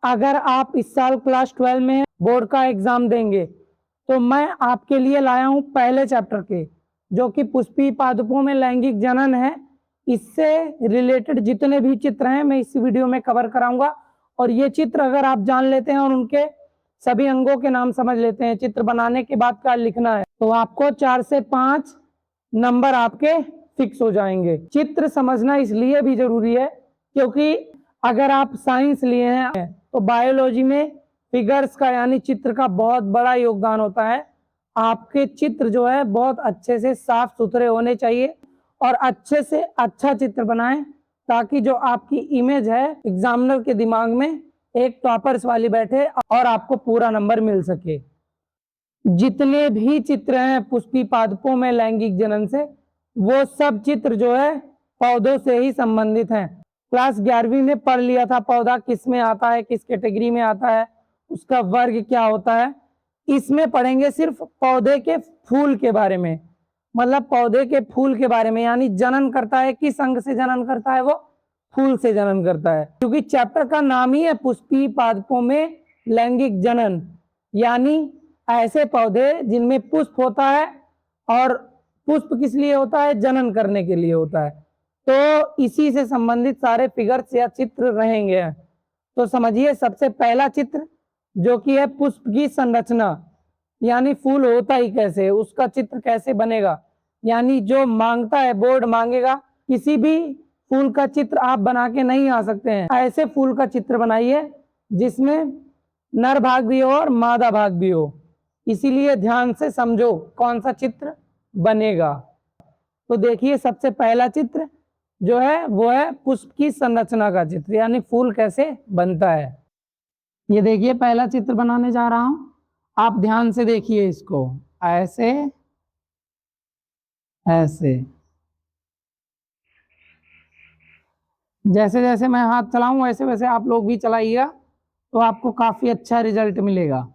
अगर आप इस साल क्लास 12 में बोर्ड का एग्जाम देंगे तो मैं आपके लिए लाया हूं पहले चैप्टर के, जो कि पुष्पी पादपों में लैंगिक जनन है। इससे रिलेटेड जितने भी चित्र हैं मैं इस वीडियो में कवर कराऊंगा। और ये चित्र अगर आप जान लेते हैं और उनके सभी अंगों के नाम समझ लेते हैं, चित्र बनाने के बाद क्या लिखना है, तो आपको 4 से 5 नंबर आपके फिक्स हो जाएंगे। चित्र समझना इसलिए भी जरूरी है क्योंकि अगर आप साइंस लिए हैं तो बायोलॉजी में फिगर्स का यानी चित्र का बहुत बड़ा योगदान होता है। आपके चित्र जो है बहुत अच्छे से साफ सुथरे होने चाहिए और अच्छे से अच्छा चित्र बनाएं, ताकि जो आपकी इमेज है एग्जामिनर के दिमाग में एक टॉपर्स वाली बैठे और आपको पूरा नंबर मिल सके। जितने भी चित्र हैं पुष्पी पादपों में लैंगिक जनन से, वो सब चित्र जो है पौधों से ही संबंधित हैं। क्लास 11वीं में पढ़ लिया था पौधा किस में आता है, किस कैटेगरी में आता है, उसका वर्ग क्या होता है। इसमें पढ़ेंगे सिर्फ पौधे के फूल के बारे में, मतलब पौधे के फूल के बारे में, यानी जनन करता है किस अंग से जनन करता है, वो फूल से जनन करता है। क्योंकि चैप्टर का नाम ही है पुष्पी पादपों में लैंगिक जनन, यानी ऐसे पौधे जिनमें पुष्प होता है, और पुष्प किस लिए होता है, जनन करने के लिए होता है। तो इसी से संबंधित सारे फिगर्स या चित्र रहेंगे। तो समझिए, सबसे पहला चित्र जो कि है पुष्प की संरचना, यानी फूल होता ही कैसे, उसका चित्र कैसे बनेगा, यानी जो मांगता है बोर्ड मांगेगा किसी भी फूल का चित्र आप बना के नहीं आ सकते हैं। ऐसे फूल का चित्र बनाइए जिसमें नर भाग भी हो और मादा भाग भी हो। इसीलिए ध्यान से समझो कौन सा चित्र बनेगा। तो देखिए, सबसे पहला चित्र जो है वो है पुष्प की संरचना का चित्र, यानी फूल कैसे बनता है। ये देखिए, पहला चित्र बनाने जा रहा हूं, आप ध्यान से देखिए इसको। ऐसे ऐसे जैसे जैसे मैं हाथ चलाऊं वैसे वैसे आप लोग भी चलाइएगा, तो आपको काफी अच्छा रिजल्ट मिलेगा।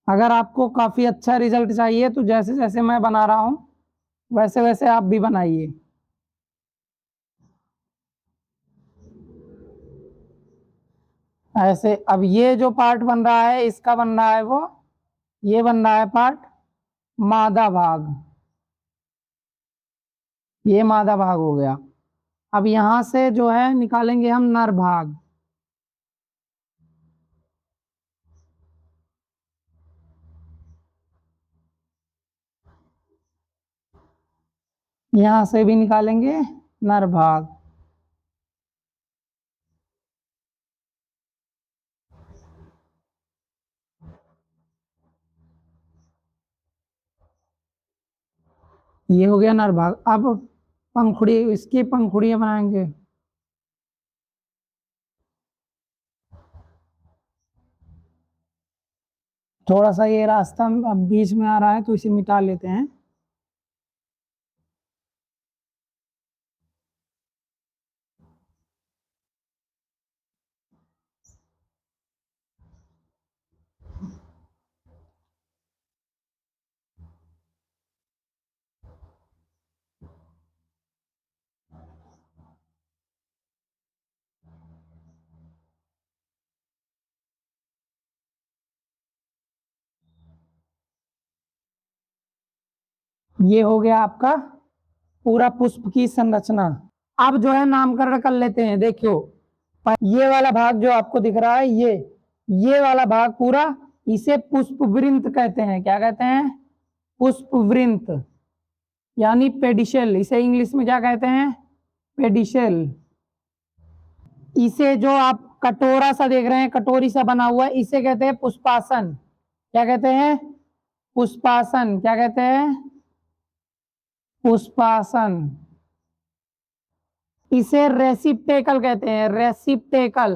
अगर आपको काफी अच्छा रिजल्ट चाहिए तो जैसे जैसे मैं बना रहा हूं वैसे वैसे आप भी बनाइए। ऐसे अब ये जो पार्ट बन रहा है इसका बन रहा है वो, ये बन रहा है पार्ट मादा भाग, ये मादा भाग हो गया। अब यहां से जो है निकालेंगे हम नर भाग। यहां से भी निकालेंगे नर भाग। ये हो गया नर भाग। अब पंखुड़ी, इसकी पंखुड़ियां बनाएंगे। थोड़ा सा ये रास्ता अब बीच में आ रहा है तो इसे मिटा लेते हैं। ये हो गया आपका पूरा पुष्प की संरचना। अब जो है नामकरण कर लेते हैं। देखियो, ये वाला भाग जो आपको दिख रहा है, ये वाला भाग पूरा, इसे पुष्पवृंत कहते हैं। क्या कहते हैं? पुष्पवृंत, यानी पेडिशल। इसे इंग्लिश में क्या कहते हैं? पेडिशल। इसे जो आप कटोरा सा देख रहे हैं, कटोरी सा बना हुआ है, इसे कहते हैं पुष्पासन। क्या कहते हैं? पुष्पासन। क्या कहते हैं? पुष्पासन। इसे रेसिप्टेकल कहते हैं, रेसिप्टेकल।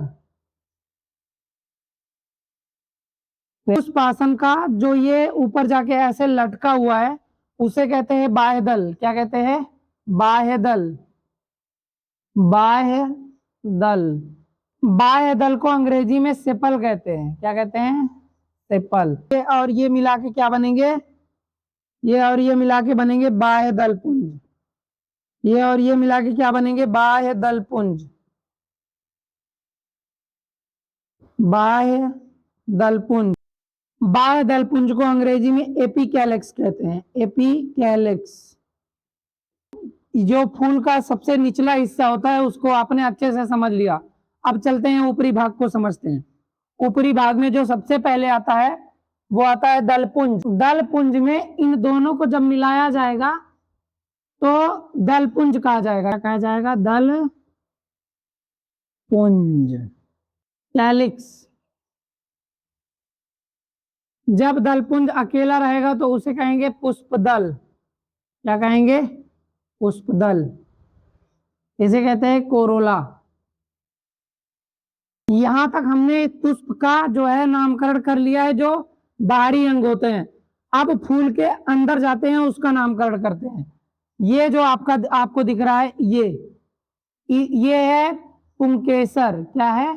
पुष्पासन का जो ये ऊपर जाके ऐसे लटका हुआ है उसे कहते हैं बाह्यदल। क्या कहते हैं? बाह्यदल। बाह्यदल। बाह्यदल को अंग्रेजी में सेपल कहते हैं। क्या कहते हैं? सेपल। ये और ये मिला के क्या बनेंगे? ये और ये मिला के बनेंगे बाह्यदल पुंज। ये और ये मिला के क्या बनेंगे? बाह्यदल पुंज। बाह्य दलपुंज। बाह्य दलपुंज को अंग्रेजी में एपिकैलिक्स कहते हैं, एपिकैलिक्स। जो फूल का सबसे निचला हिस्सा होता है उसको आपने अच्छे से समझ लिया। अब चलते हैं ऊपरी भाग को समझते हैं। ऊपरी भाग में जो सबसे पहले आता है वो आता है दलपुंज। दलपुंज में इन दोनों को जब मिलाया जाएगा तो दलपुंज कहा जाएगा। कहा जाएगा दलपुंज, कैलिक्स। जब दलपुंज अकेला रहेगा तो उसे कहेंगे पुष्पदल। क्या कहेंगे? पुष्पदल। इसे कहते हैं कोरोला। यहां तक हमने पुष्प का जो है नामकरण कर लिया है, जो बाहरी अंग होते हैं। अब फूल के अंदर जाते हैं, उसका नामकरण करते हैं। ये जो आपको दिख रहा है ये है पुंकेसर। क्या है?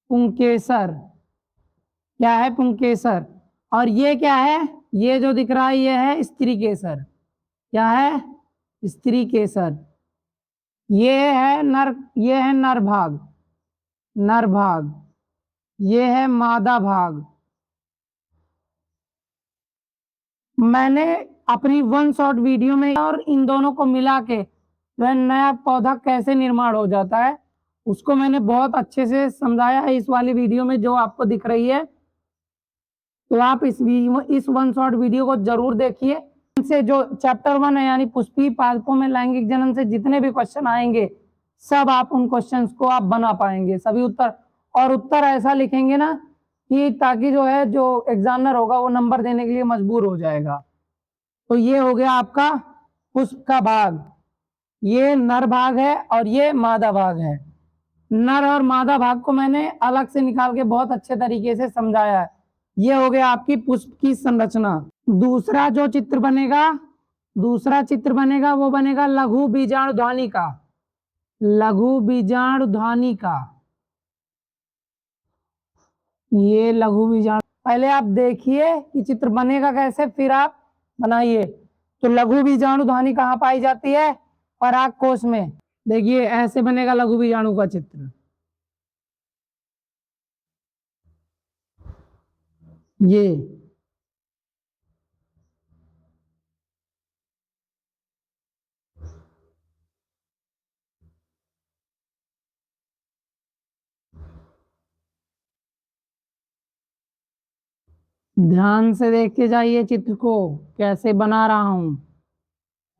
पुंकेसर। क्या है? पुंकेसर। और ये क्या है? ये जो दिख रहा है ये है स्त्री केसर। क्या है? स्त्री केसर। ये है नर भाग, नर भाग। ये है मादा भाग। मैंने अपनी वन शॉट वीडियो में और इन दोनों को मिला के वह नया पौधा कैसे निर्माण हो जाता है उसको मैंने बहुत अच्छे से समझाया है इस वाली वीडियो में जो आपको दिख रही है। तो आप इस वन शॉट वीडियो को जरूर देखिए। इनसे जो चैप्टर 1 है यानी पुष्पीय पादपों में लैंगिक जनन से जितने भी क्वेश्चन आएंगे सब आप उन क्वेश्चंस को आप बना पाएंगे, सभी उत्तर। और उत्तर ऐसा लिखेंगे ना कि ताकि जो है जो एग्जामिनर होगा वो नंबर देने के लिए मजबूर हो जाएगा। तो ये हो गया आपका पुष्प का भाग। ये नर भाग है और ये मादा भाग है। नर और मादा भाग को मैंने अलग से निकाल के बहुत अच्छे तरीके से समझाया है। ये हो गया आपकी पुष्प की संरचना। दूसरा चित्र बनेगा वो बनेगा लघु बीजाणुध्वनि का। लघु बीजाणुध्वनि का। ये लघु बीजाणु पहले आप देखिए कि चित्र बनेगा कैसे, फिर आप बनाइए। तो लघु बीजाणुध्वनि कहाँ पाई जाती है? पराग कोश में। देखिए ऐसे बनेगा लघु बीजाणु का चित्र। ये ध्यान से देख के जाइए चित्र को कैसे बना रहा हूं,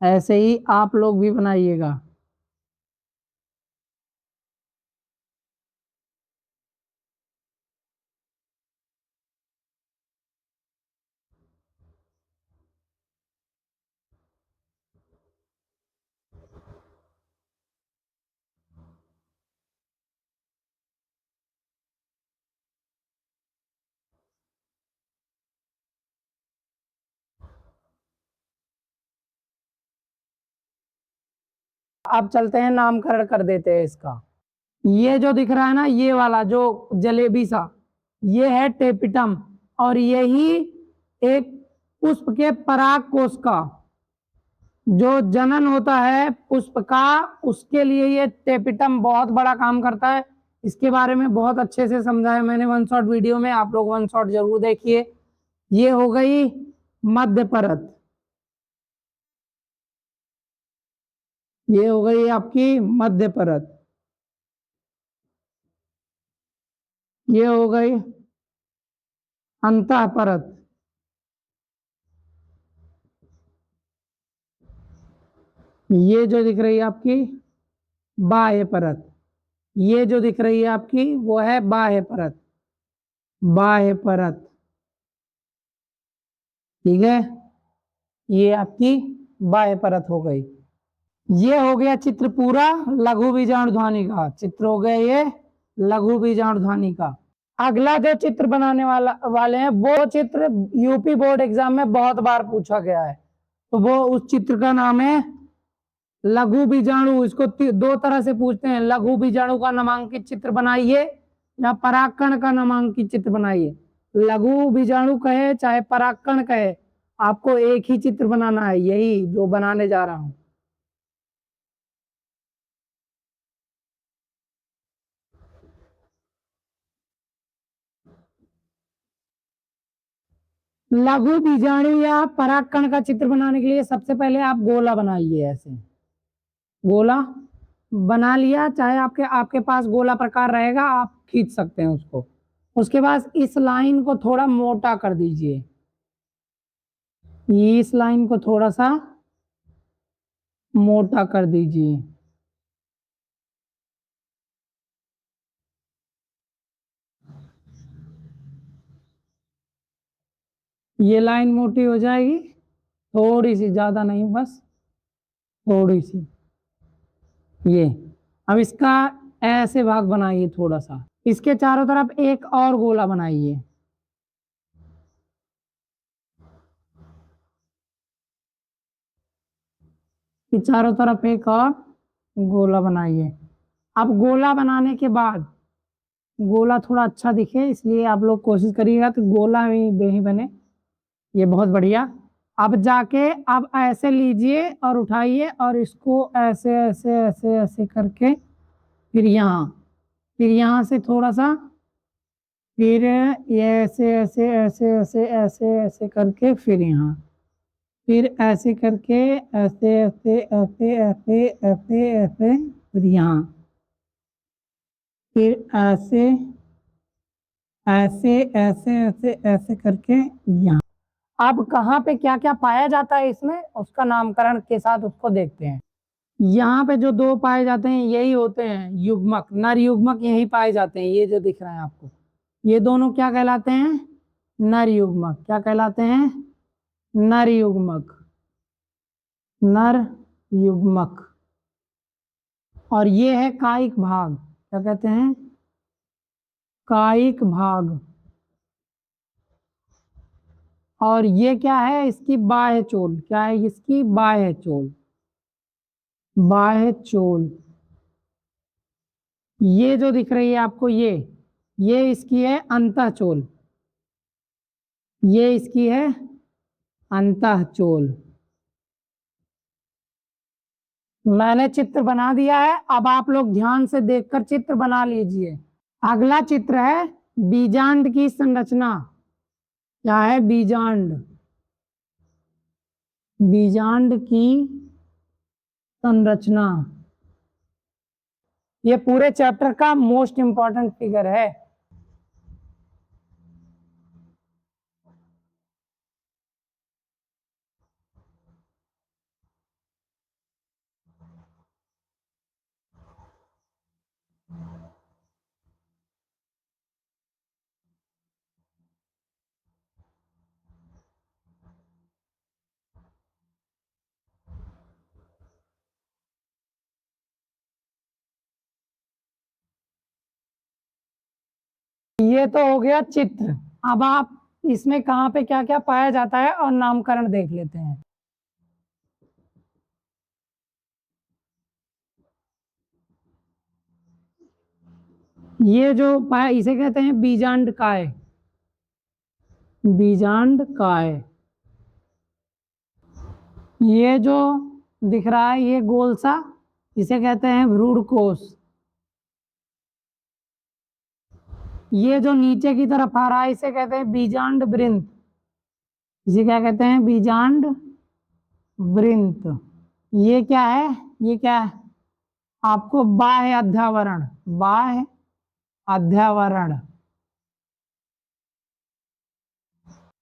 ऐसे ही आप लोग भी बनाइएगा। अब चलते हैं नामकरण कर देते हैं इसका। ये जो दिख रहा है ना ये वाला जो जलेबी सा, ये है टेपिटम। और यही एक पुष्प के पराग कोश का जो जनन होता है पुष्प का, उसके लिए ये टेपिटम बहुत बड़ा काम करता है। इसके बारे में बहुत अच्छे से समझाया मैंने वन शॉट वीडियो में, आप लोग वन शॉट जरूर देखिए। ये हो गई मध्य परत। ये हो गई आपकी मध्य परत। ये हो गई अंतः परत। ये जो दिख रही है आपकी बाह्य परत। ये जो दिख रही है आपकी वो है बाह्य परत। बाह्य परत। ठीक है, ये आपकी बाह्य परत हो गई। ये हो गया चित्र पूरा लघु बीजाणुध्वनि का। चित्र हो गया ये लघु बीजाणुध्वनि का। अगला जो चित्र बनाने वाले हैं वो चित्र यूपी बोर्ड एग्जाम में बहुत बार पूछा गया है। तो वो उस चित्र का नाम है लघु बीजाणु। इसको दो तरह से पूछते हैं, लघु बीजाणु का नामांकित चित्र बनाइए या परागकण का नामांकित चित्र बनाइए। लघु बीजाणु कहे चाहे परागकण कहे, आपको एक ही चित्र बनाना है, यही जो बनाने जा रहा हूं। लघु बीजाणु या परागकण का चित्र बनाने के लिए सबसे पहले आप गोला बनाइए। ऐसे गोला बना लिया, चाहे आपके आपके पास गोला प्रकार रहेगा, आप खींच सकते हैं उसको। उसके बाद इस लाइन को थोड़ा मोटा कर दीजिए, इस लाइन को थोड़ा सा मोटा कर दीजिए। ये लाइन मोटी हो जाएगी, थोड़ी सी, ज्यादा नहीं, बस थोड़ी सी। ये अब इसका ऐसे भाग बनाइए थोड़ा सा, इसके चारों तरफ एक और गोला बनाइए। चारों तरफ एक और गोला बनाइए। अब गोला बनाने के बाद गोला थोड़ा अच्छा दिखे, इसलिए आप लोग कोशिश करिएगा तो गोला ही बने। ये बहुत बढ़िया। अब जाके अब ऐसे लीजिए और उठाइए और इसको ऐसे ऐसे ऐसे ऐसे करके फिर यहाँ से थोड़ा सा, फिर ये ऐसे ऐसे ऐसे ऐसे ऐसे ऐसे करके फिर यहाँ, फिर ऐसे करके ऐसे ऐसे ऐसे ऐसे ऐसे ऐसे फिर यहाँ, फिर ऐसे ऐसे ऐसे ऐसे ऐसे करके यहाँ। अब कहाँ पे क्या क्या पाया जाता है इसमें, उसका नामकरण के साथ उसको देखते हैं। यहाँ पे जो दो पाए जाते हैं यही होते हैं युग्मक, नर युग्मक यही पाए जाते हैं। ये जो दिख रहा है आपको, ये दोनों क्या कहलाते हैं, नर युग्मक। क्या कहलाते हैं, नर युग्मक, नर युग्मक। और ये है कायिक भाग, क्या कहते हैं, कायिक भाग। और ये क्या है, इसकी बाह्य चोल, क्या है इसकी बाह्य चोल, बाह्य चोल। ये जो दिख रही है आपको, ये इसकी है अंतःचोल, ये इसकी है अंतःचोल। मैंने चित्र बना दिया है, अब आप लोग ध्यान से देखकर चित्र बना लीजिए। अगला चित्र है बीजांड की संरचना। क्या है, बीजांड, बीजांड की संरचना। ये पूरे चैप्टर का मोस्ट इंपॉर्टेंट फिगर है। ये तो हो गया चित्र। अब आप इसमें कहाँ पे क्या क्या पाया जाता है और नामकरण देख लेते हैं। ये जो पाया इसे कहते हैं बीजांड काय, बीजांड काय। ये जो दिख रहा है ये गोल सा, इसे कहते हैं भ्रूण कोश। ये जो नीचे की तरफ आ रहा है इसे कहते हैं बीजांड वृंत, इसे क्या कहते हैं, बीजांड वृंत। ये क्या है, ये क्या है, आपको बाह्य अध्यावरण, बाह्य अध्यावरण।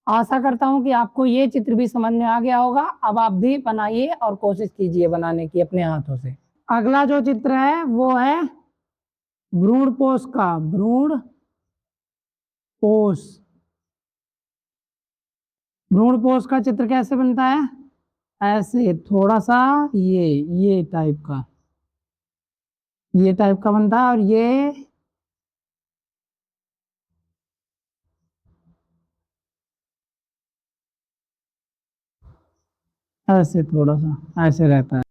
आशा करता हूं कि आपको ये चित्र भी समझ में आ गया होगा। अब आप भी बनाइए और कोशिश कीजिए बनाने की अपने हाथों से। अगला जो चित्र है वो है भ्रूणपोष का, भ्रूणपोष। भ्रूणपोष का चित्र कैसे बनता है, ऐसे थोड़ा सा ये टाइप का, ये टाइप का बनता है। और ये ऐसे थोड़ा सा ऐसे रहता है।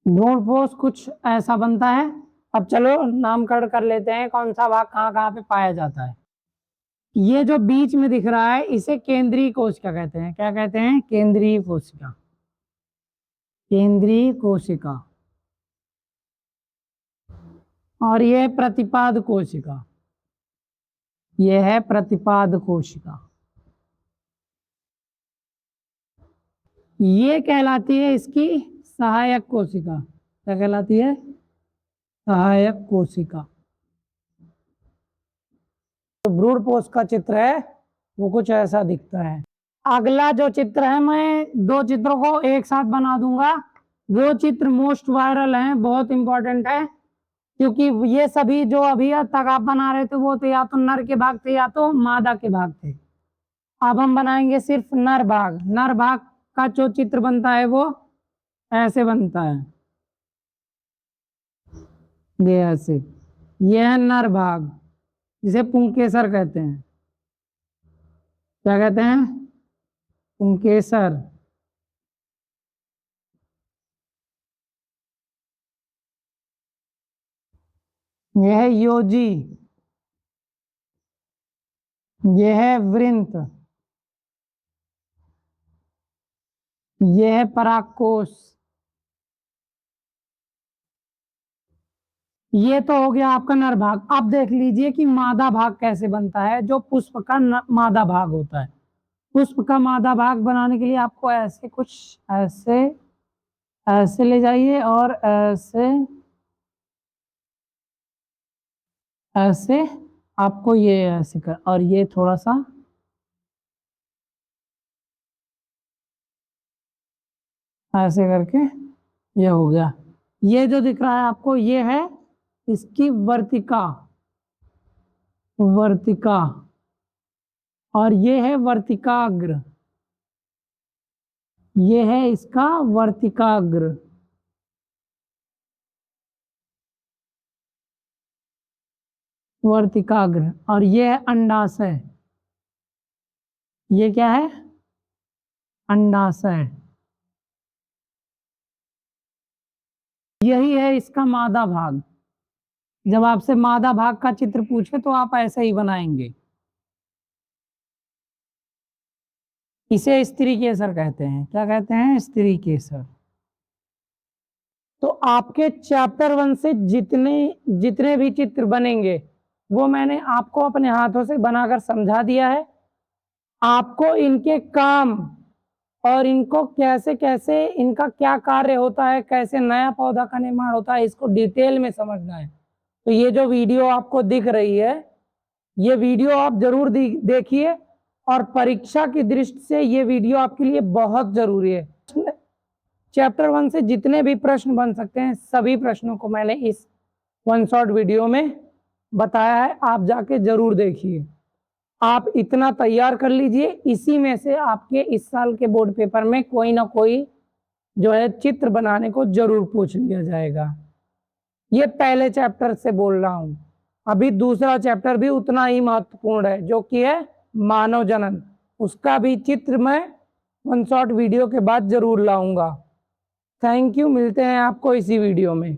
भ्रूणपोष कुछ ऐसा बनता है। अब चलो नामकरण कर लेते हैं, कौन सा भाग कहाँ कहाँ पे पाया जाता है। ये जो बीच में दिख रहा है इसे केंद्रीय कोशिका कहते हैं। क्या कहते हैं, केंद्रीय कोशिका। केंद्रीय कोशिका, और यह प्रतिपाद कोशिका, यह है प्रतिपाद कोशिका। ये कहलाती है इसकी सहायक कोशिका। क्या कहलाती है? सहायक कोशिका। तो भ्रूणपोष का चित्र है वो कुछ ऐसा दिखता है। अगला जो चित्र है, मैं दो चित्रों को एक साथ बना दूंगा। वो चित्र मोस्ट वायरल है, बहुत इंपॉर्टेंट है, क्योंकि ये सभी जो अभी तक आप बना रहे थे वो तो या तो नर के भाग थे या तो मादा के भाग थे। अब हम बनाएंगे सिर्फ नर भाग। नर भाग का जो चित्र बनता है वो ऐसे बनता है, ये ऐसे। यह है नर भाग, जिसे पुंकेसर कहते हैं। क्या कहते हैं? पुंकेसर। यह है योजी, यह है वृंत, यह है परागकोश। ये तो हो गया आपका नर भाग। अब देख लीजिए कि मादा भाग कैसे बनता है, जो पुष्प का मादा भाग होता है। पुष्प का मादा भाग बनाने के लिए आपको ऐसे कुछ ऐसे ऐसे ले जाइए और ऐसे ऐसे आपको ये ऐसे कर, और ये थोड़ा सा ऐसे करके ये हो गया। ये जो दिख रहा है आपको, ये है इसकी वर्तिका, वर्तिका, और ये है वर्तिकाग्र, ये है इसका वर्तिकाग्र। वर्तिकाग्र, और ये है अंडाशय। ये क्या है? अंडाशय। यही है इसका मादा भाग। जब आपसे मादा भाग का चित्र पूछे तो आप ऐसे ही बनाएंगे। इसे स्त्री केसर कहते हैं। क्या कहते हैं? स्त्री केसर। तो आपके चैप्टर 1 से जितने जितने भी चित्र बनेंगे वो मैंने आपको अपने हाथों से बनाकर समझा दिया है। आपको इनके काम और इनको कैसे कैसे इनका क्या कार्य होता है, कैसे नया पौधा का निर्माण होता है, इसको डिटेल में समझना है। तो ये जो वीडियो आपको दिख रही है, ये वीडियो आप जरूर देखिए, और परीक्षा की दृष्टि से ये वीडियो आपके लिए बहुत जरूरी है। चैप्टर 1 से जितने भी प्रश्न बन सकते हैं सभी प्रश्नों को मैंने इस वन शॉट वीडियो में बताया है, आप जाके जरूर देखिए। आप इतना तैयार कर लीजिए, इसी में से आपके इस साल के बोर्ड पेपर में कोई ना कोई जो है चित्र बनाने को जरूर पूछ लिया जाएगा। ये पहले चैप्टर से बोल रहा हूं, अभी दूसरा चैप्टर भी उतना ही महत्वपूर्ण है, जो कि है मानव जनन। उसका भी चित्र मैं वन शॉट वीडियो के बाद जरूर लाऊंगा। थैंक यू, मिलते हैं आपको इसी वीडियो में।